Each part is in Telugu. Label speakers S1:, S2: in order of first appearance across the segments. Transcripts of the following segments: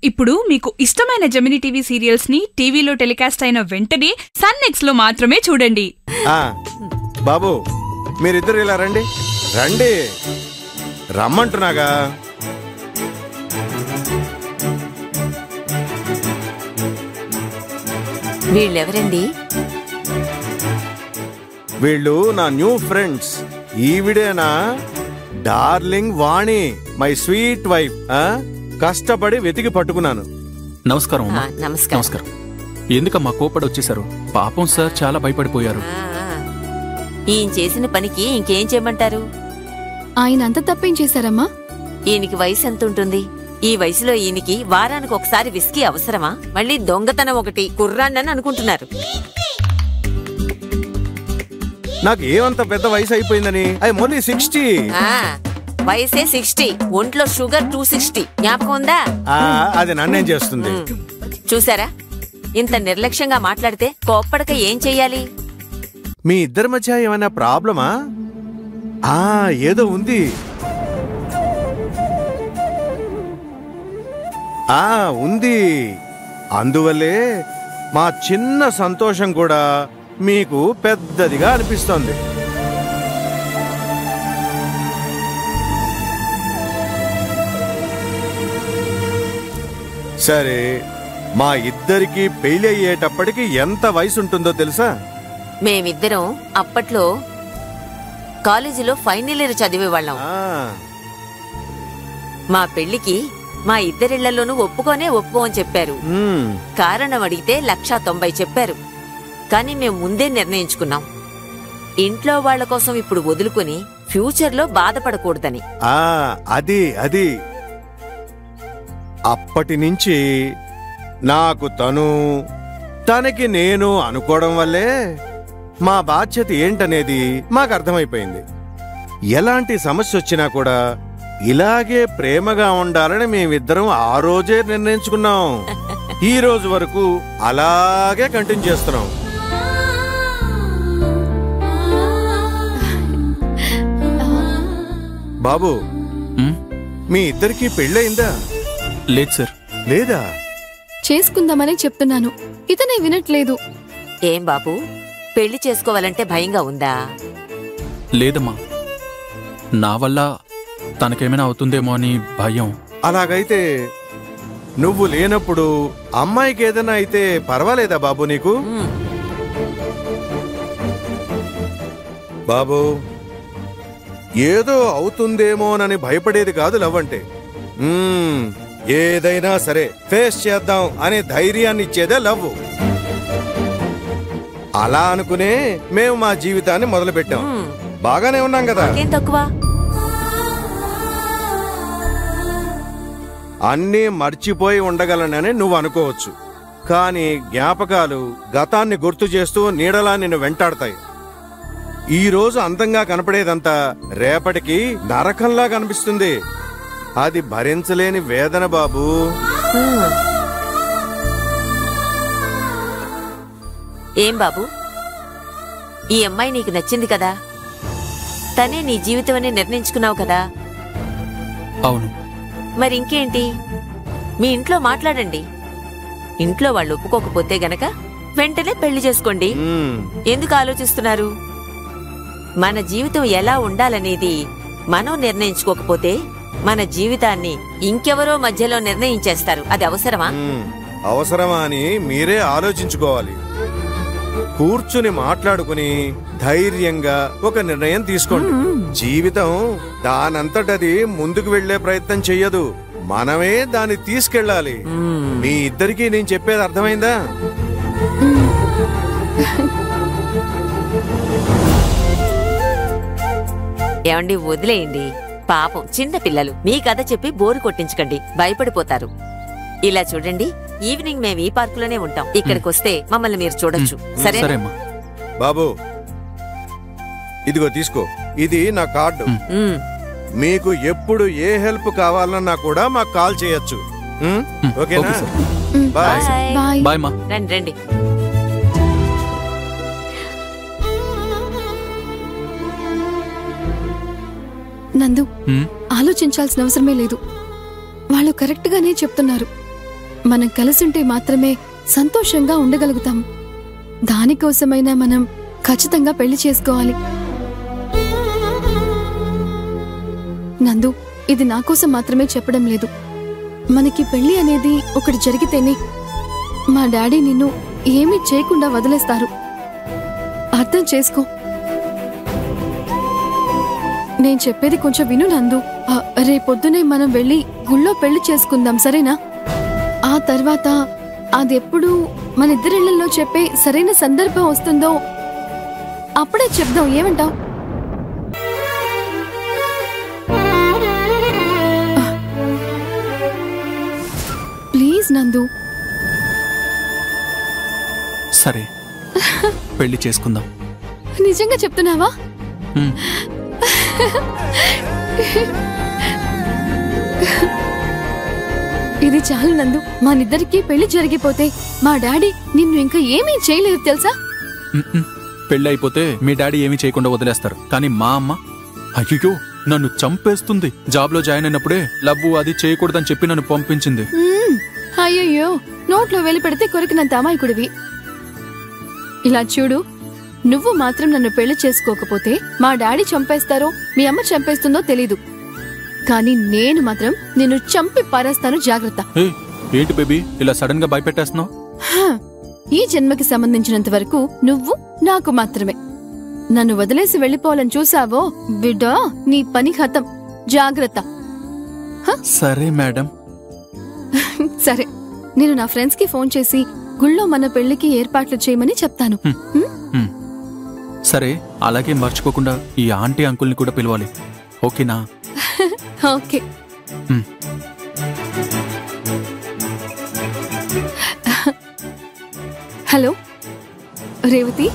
S1: ఇప్పుడు మీకు ఇష్టమైన జెమినీ టీవీ సీరియల్స్ ని టీవీలో టెలికాస్ట్ అయిన వెంటనే సన్ నెక్స్ట్ లో మాత్రమే చూడండి.
S2: బాబు మీరిద్దరు ఇలా రండి రండి రమ్మంటున్నాగా.
S3: వీళ్ళెవరండి?
S2: వీళ్ళు నా న్యూ ఫ్రెండ్స్. ఈవిడేనా darling Vani, my sweet wife. కష్టపడి వెతికి పట్టుకున్నాను.
S4: నమస్కారం.
S3: నమస్కారం.
S4: ఎందుకమ్మా కోపడి వచ్చేసారు? పాపం సార్ చాలా భయపడిపోయారు.
S3: ఈయన చేసిన పనికి ఇంకేం చేయమంటారు?
S5: ఆయన అంత తప్పేం చేశారమ్మా?
S3: ఈయనకి వయసు ఎంత ఉంటుంది? ఈ వయసులో ఈయనకి వారానికి ఒకసారి విస్కీ అవసరమా? మళ్ళీ దొంగతనం ఒకటి, కుర్రాండని అనుకుంటున్నారు.
S2: నాకు ఏమంత పెద్ద వయసు అయిపోయిందని? I only 60.
S3: వయసే 60, ఒంట్లో షుగర్ 260. జ్ఞాపకం ఉందా?
S2: అది నన్నేం చేస్తుంది?
S3: చూసారా, ఇంత నిర్లక్ష్యంగా మాట్లాడితే కోప్పడక ఏం చెయ్యాలి?
S2: మీ ఇద్దరి మధ్య ఏమైనా ప్రాబ్లమా? ఏదో ఉంది. ఉంది. అందువల్లే మా చిన్న సంతోషం కూడా మీకు పెద్దదిగా అనిపిస్తోంది. సరే, మా ఇద్దరికి పెళ్లి అయ్యేటప్పటికి ఎంత వయసు ఉంటుందో తెలుసా?
S3: మేమిద్దరం అప్పట్లో కాలేజీలో ఫైనల్ ఇయర్ చదివేవాళ్ళం. మా పెళ్లికి మా ఇద్దరిళ్లలోనూ ఒప్పుకోని చెప్పారు. కారణం అడిగితే 190 చెప్పారు. కానీ మేము ముందే నిర్ణయించుకున్నాం, ఇంట్లో వాళ్ల కోసం ఇప్పుడు వదులుకుని ఫ్యూచర్లో బాధపడకూడదని.
S2: అది అప్పటి నుంచి నాకు తనకి నేను అనుకోవడం వల్లే మా బాధ్యత ఏంటనేది మాకు అర్థమైపోయింది. ఎలాంటి సమస్య వచ్చినా కూడా ఇలాగే ప్రేమగా ఉండాలని మేమిద్దరం ఆ రోజే నిర్ణయించుకున్నాం. ఈ రోజు వరకు అలాగే కంటిన్యూ చేస్తున్నాం. బాబు, మీ ఇద్దరికి పెళ్ళయిందా?
S4: లేదు సార్.
S2: లేదా?
S5: చేసుకుందామని చెప్తున్నాను, ఇతనే వినట్లేదు.
S3: ఏం బాబు, పెళ్లి చేసుకోవాలంటే భయంగా ఉందా?
S4: లేదమ్మా, నా వల్ల తనకేమైనా అవుతుందేమో అని భయం.
S2: అలాగైతే నువ్వు లేనప్పుడు అమ్మాయికి ఏదైనా అయితే పర్వాలేదా బాబు నీకు? బాబు, ఏదో అవుతుందేమోనని భయపడేది కాదు లవ్ అంటే. ఏదైనా సరే ఫేస్ చేద్దాం అనే ధైర్యాన్ని ఇచ్చేదే లవ్. అలా అనుకునే మేము మా జీవితాన్ని మొదలుపెట్టాం. బాగానే ఉన్నాం కదా?
S3: తక్కువ.
S2: అన్నీ మర్చిపోయి ఉండగలనని నువ్వు అనుకోవచ్చు, కానీ జ్ఞాపకాలు గతాన్ని గుర్తు చేస్తూ నీడలా నిన్ను వెంటాడతాయి. ఈ రోజు అందంగా కనపడేదంతా రేపటికి నరకంలా కనిపిస్తుంది. అది భరించలేని వేదన బాబు.
S3: ఏం బాబు, ఈ అమ్మాయి నీకు నచ్చింది కదా? తనే నీ జీవితం అని నిర్ణయించుకున్నావు కదా?
S4: అవును.
S3: మరి ఇంకేంటి, మీ ఇంట్లో మాట్లాడండి. ఇంట్లో వాళ్ళు ఒప్పుకోకపోతే గనక వెంటనే పెళ్లి చేసుకోండి. ఎందుకు ఆలోచిస్తున్నారు? మన జీవితం ఎలా ఉండాలనేది మనం నిర్ణయించుకోకపోతే మన జీవితాన్ని ఇంకెవరో మధ్యలో నిర్ణయించేస్తారు. అది అవసరమా?
S2: అవసరమా అని మీరే ఆలోచించుకోవాలి. కూర్చుని మాట్లాడుకుని ధైర్యంగా ఒక నిర్ణయం తీసుకోండి. జీవితం దానంతటది ముందుకు వెళ్లే ప్రయత్నం చెయ్యదు, మనమే దాన్ని తీసుకెళ్ళాలి. మీ ఇద్దరికీ నేను చెప్పేది అర్థమైందా?
S3: ఏమండి, వదిలేయండి. పాపం చిన్న పిల్లలు, మీ కథ చెప్పి బోరు కొట్టించకండి, భయపడిపోతారు. ఇలా చూడండి, ఈవినింగ్ మేము ఈ పార్కులోనే ఉంటాం. ఇక్కడికి వస్తే మమ్మల్ని మీరు చూడొచ్చు. సరే
S2: బాబు, ఇదిగో తీసుకో, ఇది నా కార్డు. మీకు ఎప్పుడు ఏ హెల్ప్ కావాలన్నా కూడా మాకు కాల్ చేయొచ్చు. ఓకేనా?
S5: బాయ్.
S4: బాయ్ మా.
S3: రండి రండి.
S5: నందు, ఆలోచించాల్సిన అవసరమే లేదు. వాళ్ళు కరెక్ట్ గానే చెప్తున్నారు. మనం కలిసుంటే మాత్రమే సంతోషంగా ఉండగలుగుతాం. దానికోసమైనా మనం ఖచ్చితంగా పెళ్లి చేసుకోవాలి. నందు, ఇది నా కోసం మాత్రమే చెప్పడం లేదు. మనకి పెళ్లి అనేది ఒకటి జరిగితేనే మా డాడీ నిన్ను ఏమీ చేయకుండా వదిలేస్తారు. అర్థం చేసుకో. నేను చెప్పేది కొంచెం విను నందు. రేపొద్దునే మనం వెళ్ళి గుళ్ళో పెళ్లి చేసుకుందాం, సరేనా? ఆ తర్వాత అదెప్పుడు మన ఇద్దరిళ్లలో చెప్పే సరైన సందర్భం వస్తుందో అప్పుడే చెప్దాం. ఏమంటావ్? ప్లీజ్ నందు.
S4: సరే, పెళ్లి చేసుకుందాం.
S5: నిజంగా చెప్తున్నావా? ఇది చాలు నందు. మనిద్దరికి పెళ్లి జరిగిపోతే మా డాడీ నిన్ను ఇంకా ఏమీ చేయలేదు తెలుసా?
S4: పెళ్లి అయిపోతే మీ డాడీ ఏమీ చేయకుండా వదిలేస్తారు. కానీ మా అమ్మ అయ్యో నన్ను చంపేస్తుంది. జాబ్ లో జాయిన్ అయినప్పుడే లవ్వు అది చేయకూడదని చెప్పి నన్ను పంపించింది.
S5: అయ్యయ్యో, నోట్లో వెళ్ళి పెడితే కొరికినంత అమాయకుడివి. ఇలా చూడు, నువ్వు మాత్రం నన్ను పెళ్లి చేసుకోకపోతే మా డాడీ చంపేస్తారో మీ అమ్మ చంపేస్తుందో తెలీదు, కానీ నేను మాత్రం నిన్ను చంపి పారేస్తాను. జాగ్రత్త.
S4: ఏంటి బేబీ ఇలా సడన్ గా భయపెట్టేస్తున్నావు?
S5: ఈ జన్మకి సంబంధించినంత వరకు నువ్వు నాకు మాత్రమే. నన్ను వదిలేసి వెళ్ళిపోవాలని చూసావో బిడ్డా, నీ పని ఖతం. జాగ్రత్త.
S4: సరే మేడం.
S5: సరే, నేను నా ఫ్రెండ్స్ కి ఫోన్ చేసి గుళ్ళో మన పెళ్లికి ఏర్పాట్లు చేయమని చెప్తాను.
S4: సరే, అలాగే మర్చిపోకుండా ఈ ఆంటీ అంకుల్ని కూడా పిలవాలి, ఓకేనా?
S5: ఓకే. హలో రేవతి.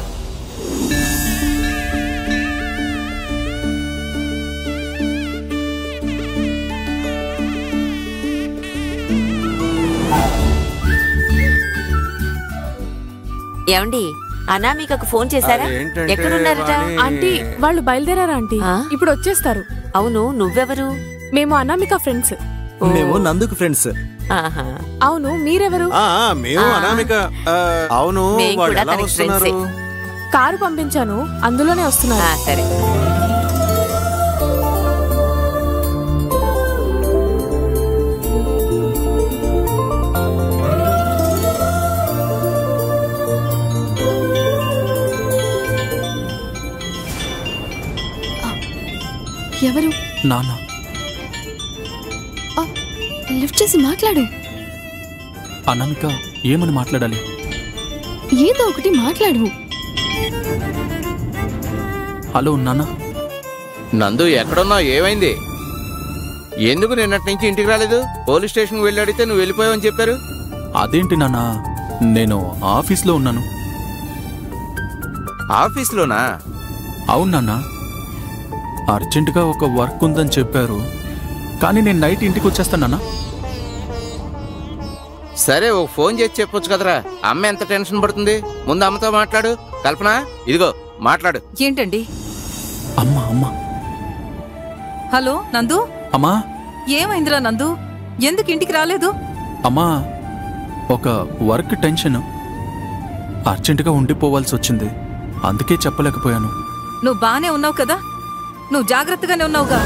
S3: ఏమండి, అనామికకు ఫోన్ చేశారా? ఎక్కడున్నారట?
S6: ఆంటీ, వాళ్ళు బయలుదేరారా ఆంటీ? ఇప్పుడు వచ్చేస్తారు.
S3: అవును, నువ్వెవరు?
S6: మేము అనామిక ఫ్రెండ్స్.
S7: మేము నందుకు ఫ్రెండ్స్.
S6: అవును, మీరెవరు?
S2: మేము అనామిక. అవును, వాళ్ళు ఎలా వస్తున్నారు?
S6: కారు పంపించాను, అందులోనే వస్తున్నారు.
S3: సరే.
S5: ఎవరు?
S4: నాన్న.
S5: లిఫ్ట్ చేసి మాట్లాడు.
S4: అనామిక, ఏమని మాట్లాడాలి?
S5: ఏదో ఒకటి మాట్లాడు.
S4: హలో నాన్న.
S8: నందు, ఎక్కడున్నా? ఏమైంది? ఎందుకు నిన్నటి నుంచి ఇంటికి రాలేదు? పోలీస్ స్టేషన్కి వెళ్ళి అడిగితే నువ్వు వెళ్ళిపోయావని చెప్పారు.
S4: అదేంటి నాన్న, నేను ఆఫీస్లో ఉన్నాను.
S8: ఆఫీస్లోనా?
S4: అవును నాన్న, అర్జెంటుగా ఒక వర్క్ ఉందని చెప్పారు, కానీ నేను నైట్ ఇంటికి వచ్చేస్తానన్నా.
S8: సరే, ఓ ఫోన్ చేసి చెప్పొచ్చు కదరా. అమ్మ ఎంత టెన్షన్ పడుతుంది. ముందు అమ్మతో మాట్లాడు. కల్పన, ఇదిగో మాట్లాడు.
S9: ఏంటండి?
S4: అమ్మా అమ్మా.
S9: హలో నందు.
S4: అమ్మా.
S9: ఏమైందిరా నందు? ఎందుకు ఇంటికి రాలేదు?
S4: అమ్మా, ఒక వర్క్ టెన్షన్, అర్జెంటుగా ఉండిపోవాల్సి వచ్చింది, అందుకే చెప్పలేకపోయాను.
S9: నువ్వు బానే ఉన్నావు కదా? నువ్వు జాగ్రత్తగానే ఉన్నావుగా?